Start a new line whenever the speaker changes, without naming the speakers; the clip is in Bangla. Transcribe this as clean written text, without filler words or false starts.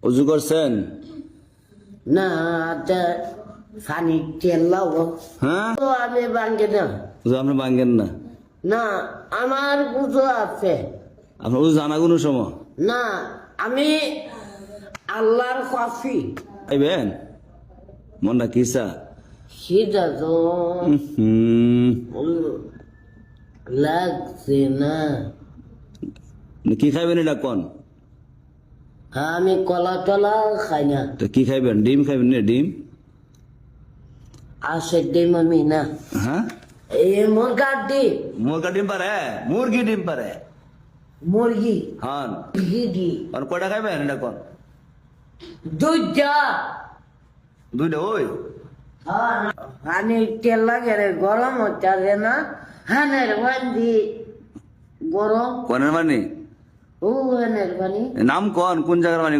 উজু করছেন?
না পানি তেল লাও
হ্যাঁ,
তো আমি ভাঙ্গে না।
উজু আপনি ভাঙ্গেন না?
না আমার পুজো আছে।
আপনার উজু জানা কোনো সময়
না আমি আল্লাহর কফি
আইবেন মনটা কিসা?
সেটা তো
হুম,
লাগছে না।
কি খাইবেন এটা কোন?
আমি কলা টলা খাই না।
তো কি খাইবেন? ডিম খাইবেন না? ডিম?
আসে ডিম আমি না,
হ্যাঁ,
এই মুরগার ডিম,
মুরগা ডিম পারে? মুরগি ডিম পারে?
মুরগি
হ্যাঁ,
মুরগি
আর কয়টা খাইবেন এটা কোন?
দুইটা।
দুইটা ওই
পানি তেল লাগে রে, গরম হচ্ছে না, হানের বান্দি গরম,
কোনের মানে?
ও হানের পানি।
নাম কোন জায়গার মানে?